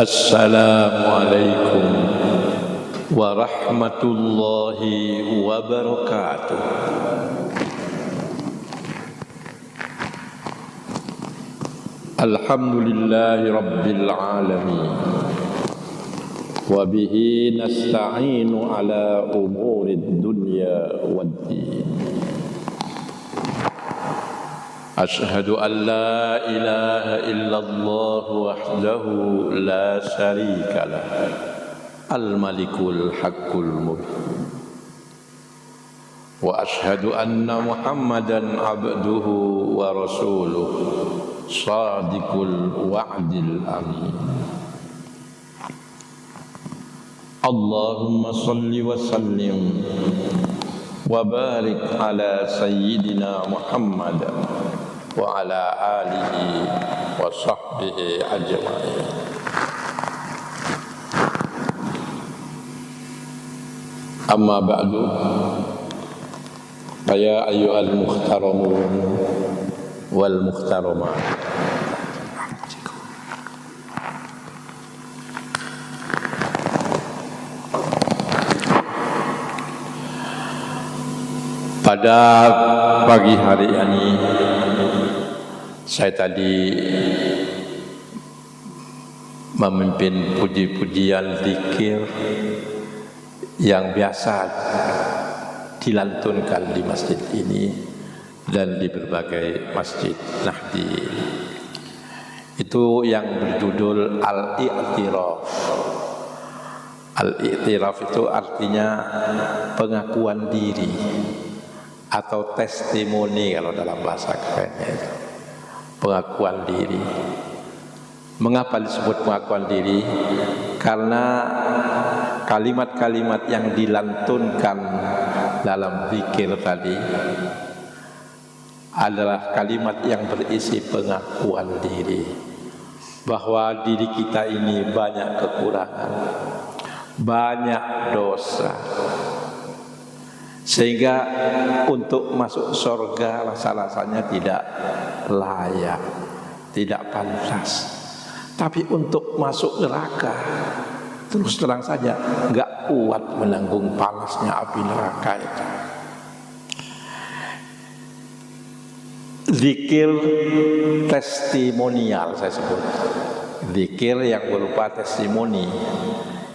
Assalamualaikum warahmatullahi wabarakatuh. Alhamdulillahi rabbil alamin. Wa bihi nasta'inu ala umurid dunya waddin. Ashhadu an la ilaha illallah wahdahu la syarika lah, al-malikul haqqul mubin. Wa ashhadu anna Muhammadan abduhu wa rasuluh, sadiqul wa'dil amin. Allahumma salli wa sallim wa barik ala sayyidina Muhammad wa ala alihi wa sahbihi ajma'in. Amma ba'du, ya ayyuhal muhtaramun wal muhtaramat. Pada pagi hari ini saya tadi memimpin puji-pujian zikir yang biasa dilantunkan di masjid ini dan di berbagai masjid Nahdien. Itu yang berjudul Al-I'tiraf. Al-I'tiraf itu artinya pengakuan diri atau testimoni kalau dalam bahasa kerennya itu. Pengakuan diri. Mengapa disebut pengakuan diri? Karena kalimat-kalimat yang dilantunkan dalam zikir tadi adalah kalimat yang berisi pengakuan diri, bahwa diri kita ini banyak kekurangan, banyak dosa, sehingga untuk masuk surga rasa-rasanya tidak layak, tidak pantas. Tapi untuk masuk neraka, terus terang saja enggak kuat menanggung panasnya api neraka itu. Zikir testimonial saya sebut. Zikir yang berupa testimoni.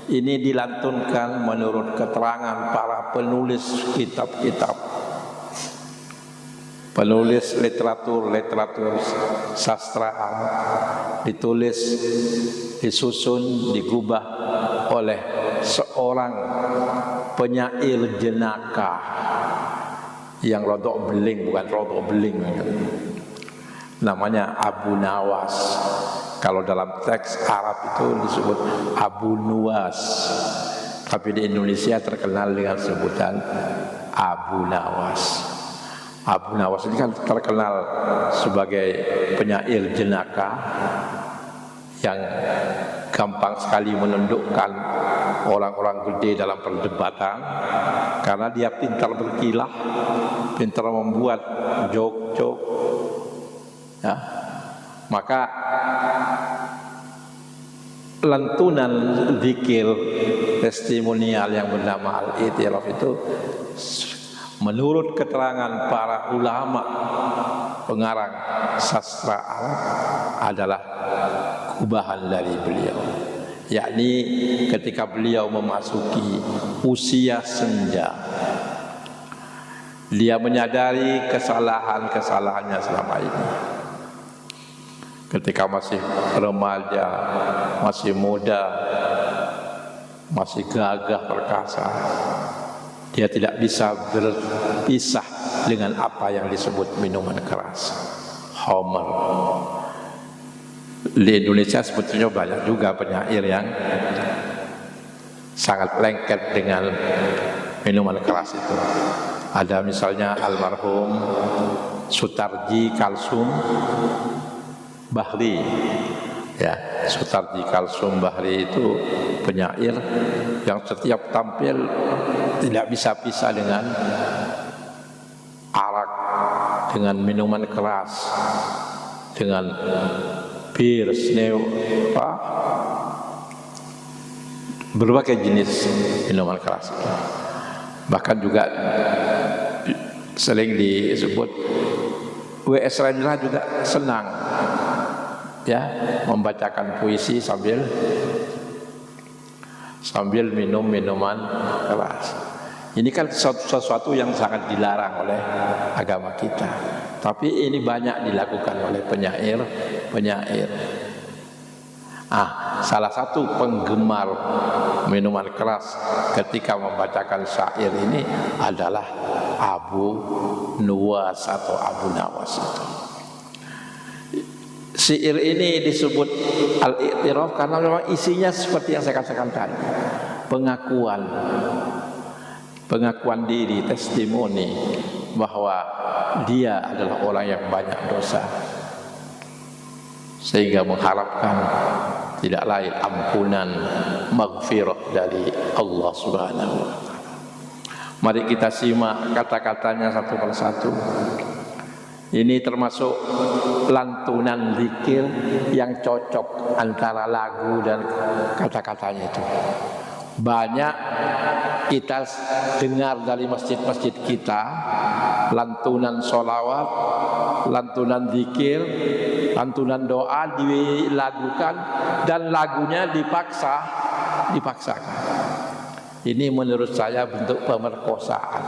Ini dilantunkan menurut keterangan para penulis kitab-kitab, penulis literatur sastra Arab, ditulis, disusun, digubah oleh seorang penyair jenaka yang rodok beling, bukan rodok beling, namanya Abu Nawas. Kalau dalam teks Arab itu disebut Abu Nuwas, tapi di Indonesia terkenal dengan sebutan Abu Nawas. Abu Nawas ini kan terkenal sebagai penyair jenaka yang gampang sekali menundukkan orang-orang gede dalam perdebatan karena dia pintar berkilah, pintar membuat joke-joke, ya. Maka lantunan zikir testimonial yang bernama Al-I'tiraf itu menurut keterangan para ulama pengarang sastra Arab adalah gubahan dari beliau, yakni ketika beliau memasuki usia senja, dia menyadari kesalahan-kesalahannya selama ini. Ketika masih remaja, masih muda, masih gagah perkasa, dia tidak bisa berpisah dengan apa yang disebut minuman keras, homer. Di Indonesia sebetulnya banyak juga penyair yang sangat lengket dengan minuman keras itu. Ada misalnya almarhum Sutarji Kalsum Bahri, ya, Sutarji Kalsum Bahri itu penyair yang setiap tampil tidak bisa pisah dengan arak, dengan minuman keras, dengan bir, berbagai jenis minuman keras. Bahkan juga sering disebut W.S. Rendra juga senang ya membacakan puisi sambil minum minuman keras. Ini kan sesuatu yang sangat dilarang oleh agama kita. Tapi ini banyak dilakukan oleh penyair. Salah satu penggemar minuman keras ketika membacakan syair ini adalah Abu Nuwas atau Abu Nawas itu. Syair ini disebut al-i'tiraf karena memang isinya seperti yang saya katakan tadi, pengakuan diri, testimoni bahwa dia adalah orang yang banyak dosa, sehingga mengharapkan tidak lain ampunan, maghfirah dari Allah Subhanahu wa taala. Mari kita simak kata-katanya satu persatu. Ini termasuk lantunan zikir yang cocok antara lagu dan kata-katanya itu. Banyak kita dengar dari masjid-masjid kita lantunan sholawat, lantunan zikir, lantunan doa dilagukan dan lagunya dipaksakan. Ini menurut saya bentuk pemerkosaan.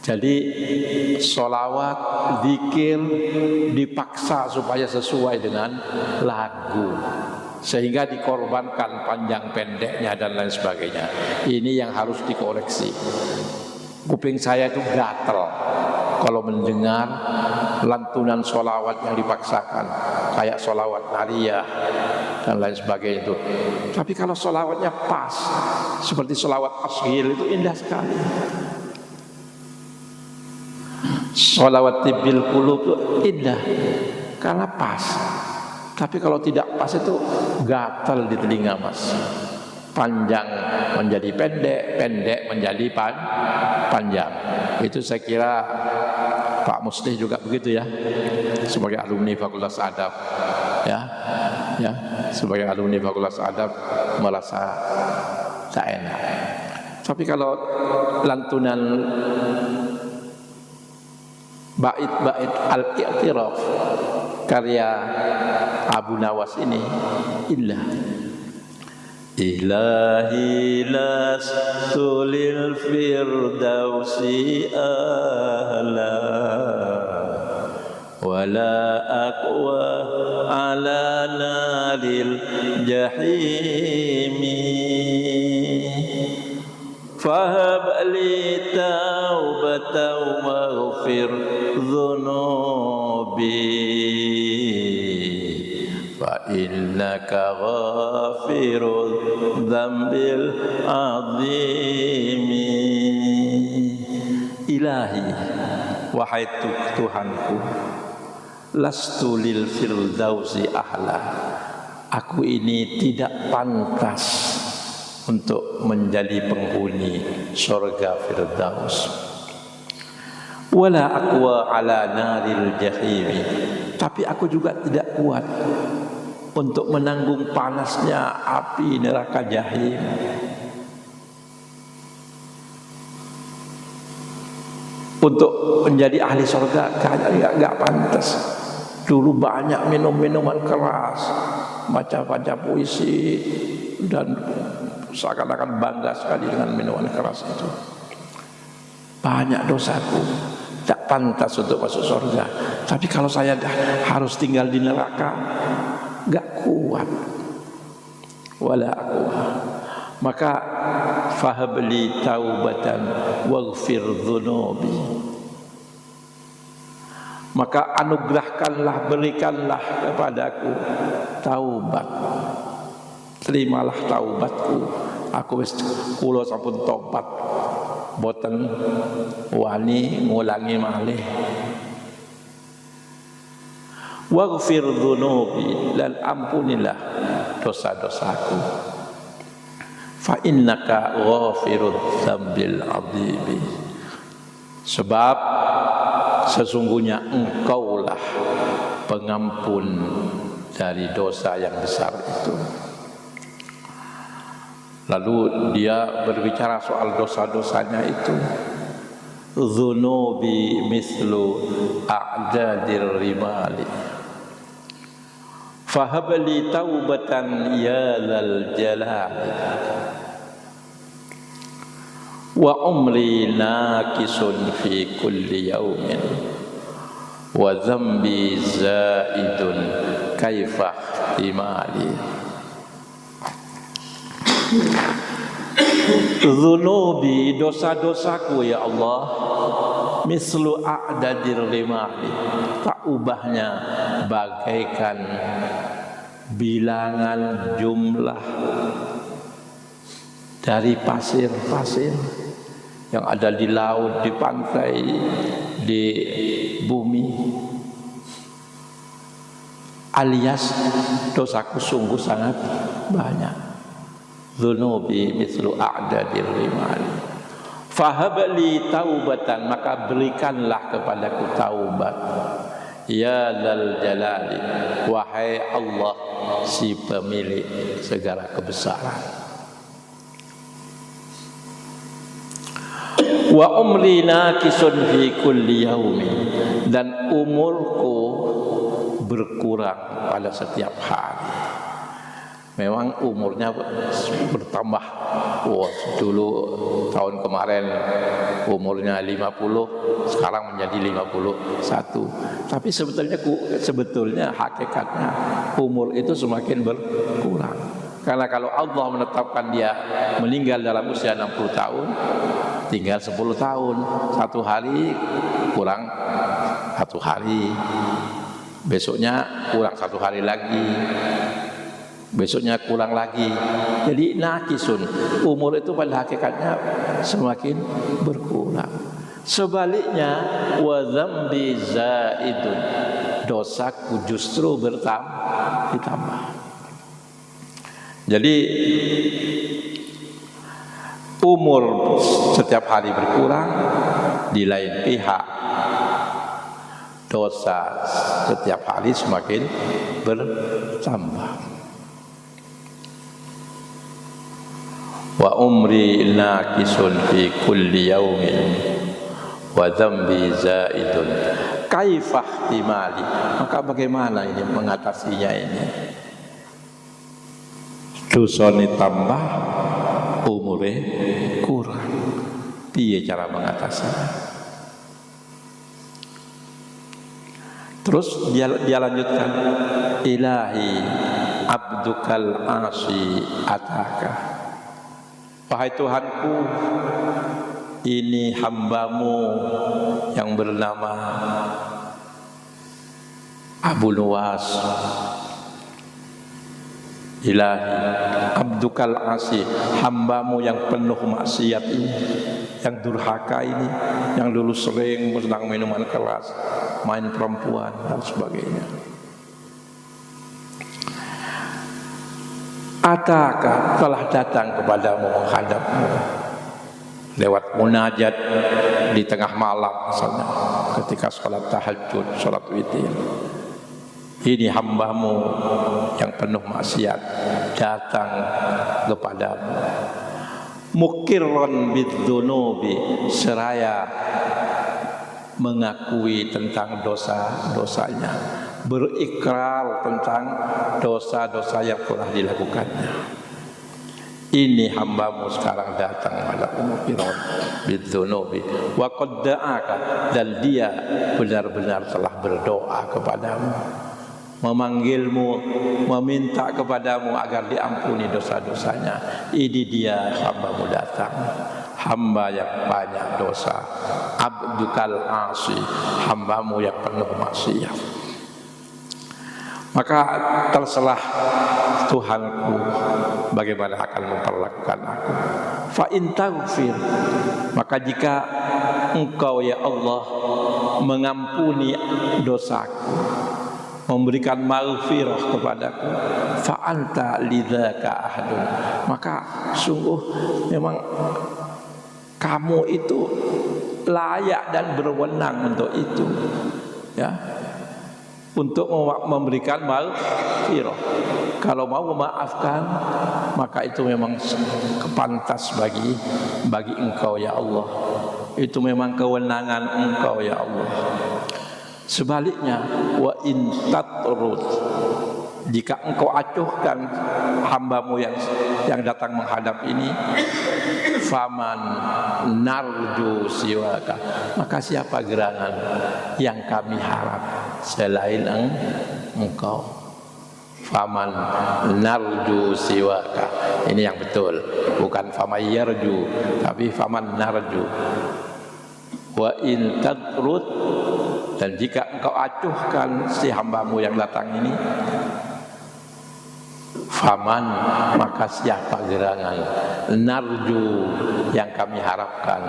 Jadi sholawat, zikir dipaksa supaya sesuai dengan lagu, sehingga dikorbankan panjang pendeknya dan lain sebagainya. Ini yang harus dikoreksi. Kuping saya itu gatel kalau mendengar lantunan sholawat yang dipaksakan, kayak sholawat nariyah dan lain sebagainya itu. Tapi kalau sholawatnya pas, seperti sholawat ashil itu indah sekali. Sholawat tibil qulub itu indah karena pas. Tapi kalau tidak pas itu gatal di telinga mas. Panjang menjadi pendek, pendek menjadi panjang. Itu saya kira Pak Muslih juga begitu ya, sebagai alumni Fakultas Adab, ya, sebagai alumni Fakultas Adab merasa tak enak. Tapi kalau lantunan bait-bait al-i'tiraf karya Abu Nawas ini indah. Ilahi lastu lil firdausi ahla wala aqwa ala naril jahimi fahab li taubatan waghfir dhunubi fa innaka ghafirudz dzambil azimi. Ilahi, wahai Tuhanku, lastu lil firdausi ahla, aku ini tidak pantas untuk menjadi penghuni surga Firdaus. Wala aqwa ala naril jahimi, tapi aku juga tidak kuat untuk menanggung panasnya api neraka jahim. Untuk menjadi ahli surga enggak pantas. Dulu banyak minum minuman keras, baca puisi dan seakan-akan bangga sekali dengan minuman keras itu. Banyak dosaku, tak pantas untuk masuk surga. Tapi kalau saya harus tinggal di neraka, enggak kuat. Wala aqwa. Maka fahabli taubatan waghfir dhunubi, maka anugerahkanlah, berikanlah kepadaku taubat, terimalah taubatku. Aku wis kula sampun tobat, boten wani ngulangi malih. Waghfir dhunubi, lan ampunilah dosa-dosaku. Fa innaka ghafirudz dzambil adzimi, sebab sesungguhnya engkaulah pengampun dari dosa yang besar itu. Lalu dia berbicara soal dosa-dosanya itu. Dzunubi mislu a'dadir rimali fahabli taubatan ya lal jalali wa umri nakisun fi kulli yaumin wa dhanbi zaidun kaifa ihtimali. Dzunubi, dosa-dosaku ya Allah, mislu a'dadir rimali, tak ubahnya bagaikan bilangan jumlah dari pasir-pasir yang ada di laut, di pantai, di bumi. Alias dosaku sungguh sangat banyak. Dzunubi mislu a'dadir rimali fahabli taubatan, maka berikanlah kepadaku taubat ya lal jalali, wahai Allah si pemilik segala kebesaran. Wa umri nakisun fi kulli yaumin, dan umurku berkurang pada setiap hari. Memang umurnya bertambah. Dulu tahun kemarin umurnya 50, sekarang menjadi 51. Tapi sebetulnya hakikatnya umur itu semakin berkurang. Karena kalau Allah menetapkan dia meninggal dalam usia 60 tahun, tinggal 10 tahun. Satu hari kurang 1 hari, besoknya kurang 1 hari lagi, besoknya kurang lagi. Jadi nakisun, umur itu pada hakikatnya semakin berkurang. Sebaliknya wa dzambi zaidun, dosaku justru ditambah. Jadi umur setiap hari berkurang, di lain pihak dosa setiap hari semakin bertambah. Wa umri nakisun fi kulli yaumin wa dzambi zaidun kaifa ihtimali, maka bagaimana ini mengatasinya ini? Dosane tambah, umure kurang. Piye cara mengatasinya? Terus dia lanjutkan, ilahi abdukal asi ataka, wahai Tuhanku, ini hambamu yang bernama Abu Nuwas. Ilahi abdukal asi, hambamu yang penuh maksiat ini, yang durhaka ini, yang dulu sering sedang minuman keras, main perempuan dan sebagainya. Ataka, telah datang kepadamu, menghadapmu lewat munajat di tengah malam, misalnya ketika sholat tahajud, sholat witir. Ini hambamu yang penuh maksiat datang kepadamu, mukirron bidzunubi, seraya mengakui tentang dosa-dosanya, berikrar tentang dosa-dosa yang telah dilakukannya. Ini hambamu sekarang datang pada mukirron bidzunubi wa qad da'aka, dan dia benar-benar telah berdoa kepadamu, memanggilmu, meminta kepadamu agar diampuni dosa-dosanya. Ini dia hambamu datang, hamba yang banyak dosa, abdukal asi, hambamu yang penuh maksiat. Maka terselah Tuhanku, bagaimana akan memperlakukan aku. Fa in taghfir, maka jika engkau ya Allah mengampuni dosaku, memberikan maghfirah kepadaku, fa anta lidzaka ahadun, maka sungguh memang kamu itu layak dan berwenang untuk itu, ya. untuk memberikan maghfirah. Kalau mau memaafkan, maka itu memang kepantas bagi Engkau ya Allah. Itu memang kewenangan Engkau ya Allah. Sebaliknya, wa in tatrud, jika Engkau acuhkan hambamu yang datang menghadap ini, faman narju siwaka, maka siapa gerangan yang kami harap selain Engkau. Faman narju siwaka, ini yang betul, bukan faman yarju, tapi faman narju. Wa in tatrud, dan jika Engkau acuhkan si hambamu yang datang ini, faman, maka siapa gerangan narju yang kami harapkan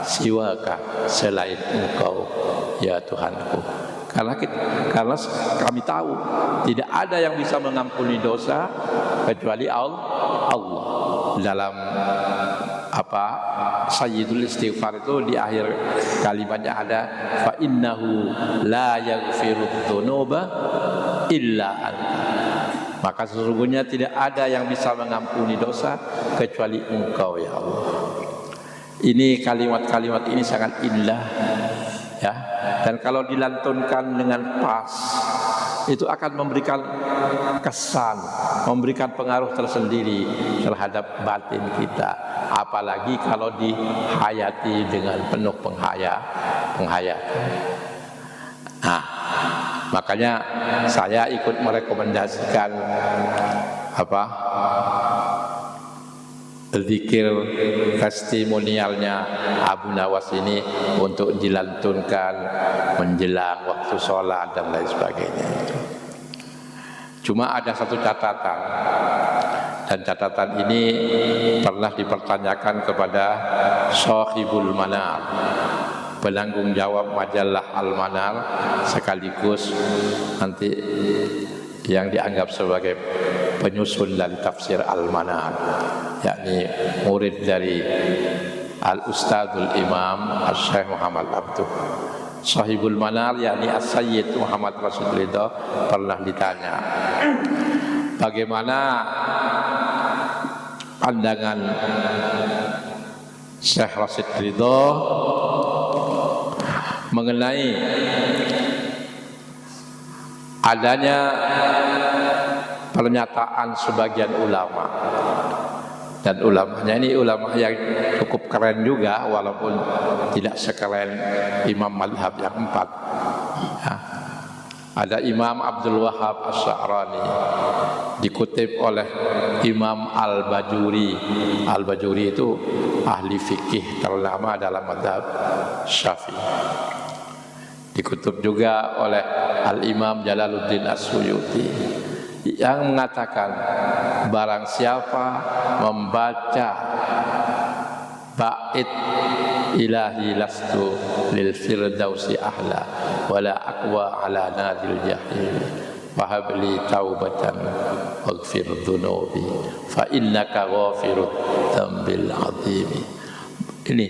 siwaka selain Engkau ya Tuhanku. Karena kami tahu tidak ada yang bisa mengampuni dosa kecuali Allah. Dalam Sayyidul Istighfar itu di akhir kalimatnya ada fa innahu la yaghfirudz dzunuba illa anta. Maka sesungguhnya tidak ada yang bisa mengampuni dosa kecuali Engkau ya Allah. Ini kalimat-kalimat ini sangat indah ya. Dan kalau dilantunkan dengan pas, itu akan memberikan kesan, memberikan pengaruh tersendiri terhadap batin kita. Apalagi kalau dihayati dengan penuh penghayatan. Nah, makanya saya ikut merekomendasikan zikir testimonialnya Abu Nawas ini untuk dilantunkan menjelang waktu sholat dan lain sebagainya. Cuma ada satu catatan, dan catatan ini pernah dipertanyakan kepada Shahibul Manar, penanggung jawab majalah Al-Manar, sekaligus nanti yang dianggap sebagai penyusun dari tafsir Al-Manar, yakni murid dari Al-Ustadzul Imam Al-Syekh Muhammad Abduh. Shahibul Manar, yakni As-Sayyid Muhammad Rashid Ridho, pernah ditanya bagaimana pandangan Syekh Rashid Ridho mengenai adanya pernyataan sebagian ulama, dan ulamanya ini ulama yang cukup keren juga, walaupun tidak sekeren imam madhab yang 4 ya. Ada Imam Abdul Wahhab Asy'arani, dikutip oleh Imam Al-Bajuri. Al-Bajuri itu ahli fikih ternama dalam madhab Syafi'i. Dikutip juga oleh Al-Imam Jalaluddin As-Suyuti yang mengatakan barang siapa membaca bait ilahi lastu lil firdausi ahla wala aqwa ala nadil jahil fahabli taubatan waghfir dhunubi fa innaka ghafirud dzambil azim. Ini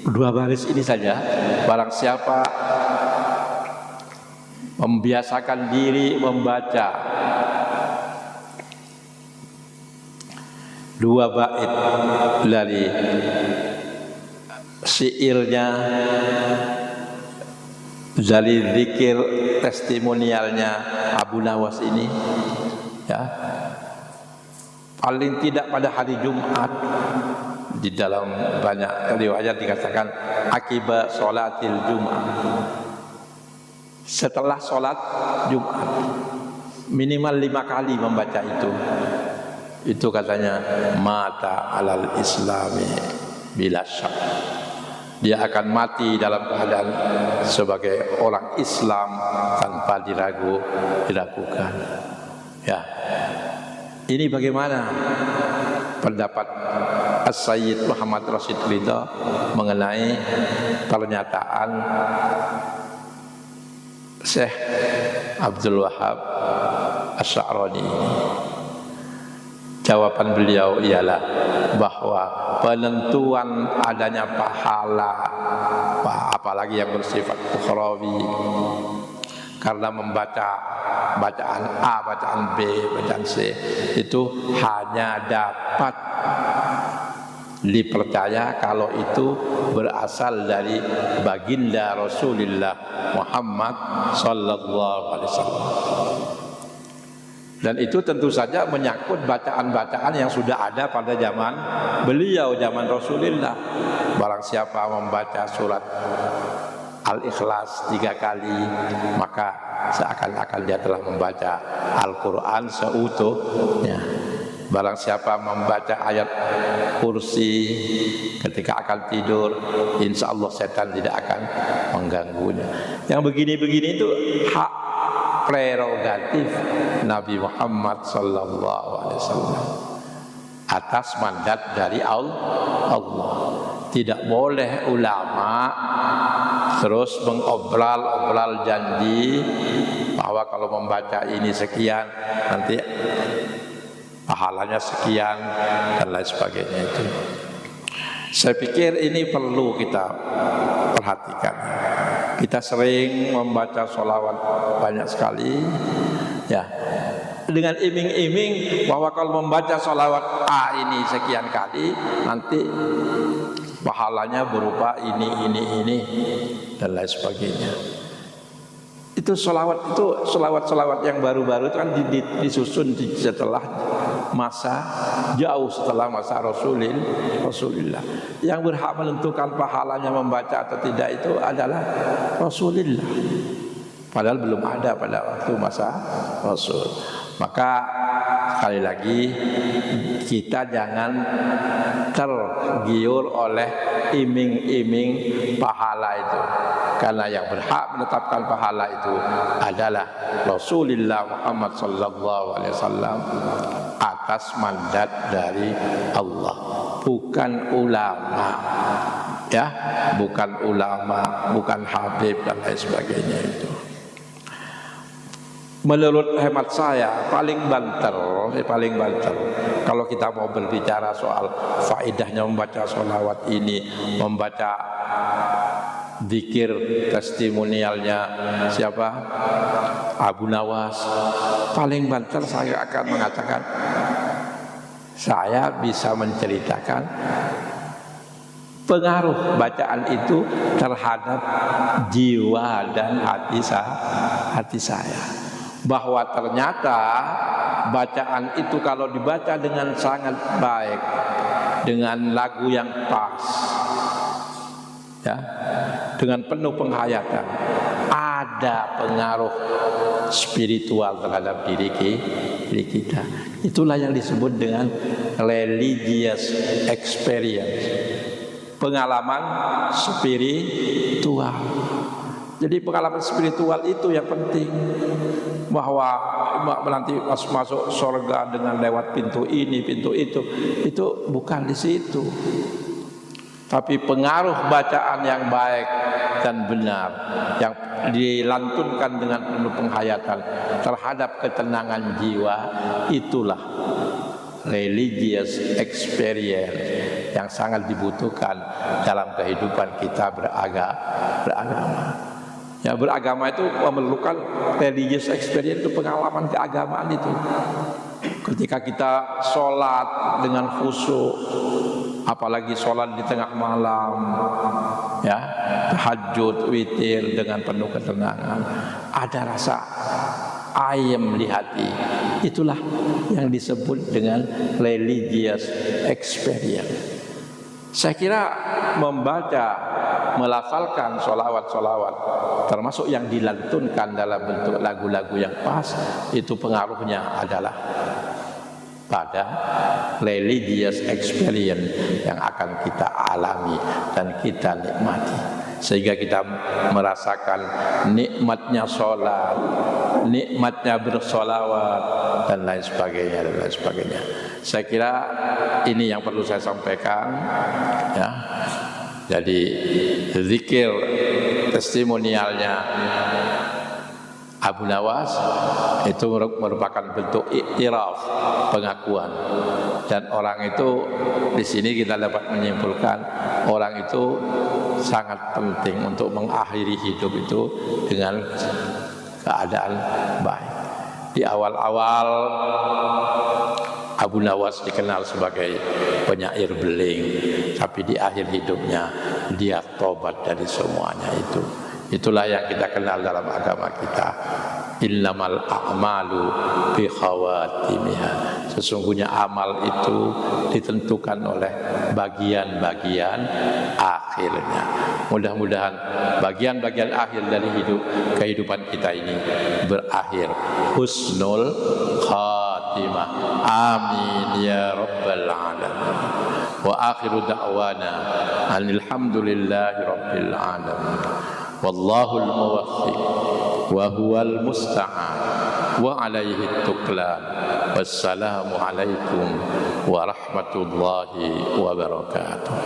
2 baris ini saja, barang siapa membiasakan diri membaca 2 bait dari syairnya, dari zikir testimonialnya Abu Nawas ini ya, paling tidak pada hari Jumat, di dalam banyak riwayat dikatakan akibat sholatil Jumat, setelah sholat Jumat minimal 5 kali membaca itu katanya mata alal islami bila syak, dia akan mati dalam keadaan sebagai orang Islam tanpa diragukan ya. Ini bagaimana pendapat As-Sayyid Muhammad Rashid Ridho mengenai pernyataan Syekh Abdul Wahhab Asy'arani ini? Jawaban beliau ialah bahwa penentuan adanya pahala, apalagi yang bersifat ukhrawi, karena membaca bacaan A, bacaan B, bacaan C itu hanya dapat dipercaya kalau itu berasal dari baginda Rasulullah Muhammad sallallahu alaihi wasallam. Dan itu tentu saja menyangkut bacaan-bacaan yang sudah ada pada zaman beliau, zaman Rasulullah. Barang siapa membaca surat Al-Ikhlas 3 kali, maka seakan-akan dia telah membaca Al-Quran seutuhnya. Barang siapa membaca ayat kursi ketika akan tidur, insya Allah setan tidak akan mengganggunya. Yang begini-begini itu hak prerogatif Nabi Muhammad sallallahu alaihi wasallam atas mandat dari Allah. Tidak boleh ulama terus mengobral-obral janji bahwa kalau membaca ini sekian nanti pahalanya sekian dan lain sebagainya itu. Saya pikir ini perlu kita perhatikan. Kita sering membaca sholawat banyak sekali, ya, dengan iming-iming bahwa kalau membaca sholawat A ini sekian kali nanti pahalanya berupa ini dan lain sebagainya. Itu sholawat yang baru-baru itu kan disusun setelah jauh setelah masa Rasulullah. Yang berhak menentukan pahalanya membaca atau tidak itu adalah Rasulullah. Padahal belum ada pada waktu masa Rasul. Maka sekali lagi kita jangan tergiur oleh iming-iming pahala itu, karena yang berhak menetapkan pahala itu adalah Rasulullah Muhammad sallallahu alaihi wasallam atas mandat dari Allah, bukan ulama, ya, bukan ulama, bukan habib dan lain sebagainya itu. Menurut hemat saya paling banter kalau kita mau berbicara soal faedahnya membaca sholawat ini, membaca zikir testimonialnya siapa? Abu Nawas. Paling banter saya akan mengatakan saya bisa menceritakan pengaruh bacaan itu terhadap jiwa dan hati saya. Bahwa ternyata bacaan itu kalau dibaca dengan sangat baik, dengan lagu yang pas, ya, dengan penuh penghayatan, ada pengaruh spiritual terhadap diri kita. Itulah yang disebut dengan religious experience, pengalaman spiritual. Jadi pengalaman spiritual itu yang penting, bahwa nanti masuk surga dengan lewat pintu ini, pintu itu bukan di situ. Tapi pengaruh bacaan yang baik dan benar yang dilantunkan dengan penuh penghayatan terhadap ketenangan jiwa, itulah religious experience yang sangat dibutuhkan dalam kehidupan kita beragama. Ya, beragama itu memerlukan religious experience, itu pengalaman keagamaan itu. Ketika kita sholat dengan khusyuk, apalagi sholat di tengah malam, ya, tahajud, witir dengan penuh ketenangan, ada rasa ayem di hati. Itulah yang disebut dengan religious experience. Saya kira membaca, melafalkan sholawat-sholawat termasuk yang dilantunkan dalam bentuk lagu-lagu yang pas, itu pengaruhnya adalah pada religious experience yang akan kita alami dan kita nikmati, sehingga kita merasakan nikmatnya sholat, nikmatnya bersholawat dan lain sebagainya. Saya kira ini yang perlu saya sampaikan, ya. Jadi zikir testimonialnya Abu Nawas itu merupakan bentuk iktiraf, pengakuan. Dan orang itu, di sini kita dapat menyimpulkan, orang itu sangat penting untuk mengakhiri hidup itu dengan keadaan baik. Di awal-awal Abu Nawas dikenal sebagai penyair beling, tapi di akhir hidupnya dia tobat dari semuanya itu. Itulah yang kita kenal dalam agama kita. Innamal a'malu bi khawatimiha. Sesungguhnya amal itu ditentukan oleh bagian-bagian akhirnya. Mudah-mudahan bagian-bagian akhir dari kehidupan kita ini berakhir husnul khatimah. Amin ya rabbal alamin. Wa akhiru da'wana alhamdulillahi rabbil alamin. Wallahul muwaffiq wa huwal musta'an wa alaihi tuklan. Wassalamu alaikum warahmatullahi wabarakatuh.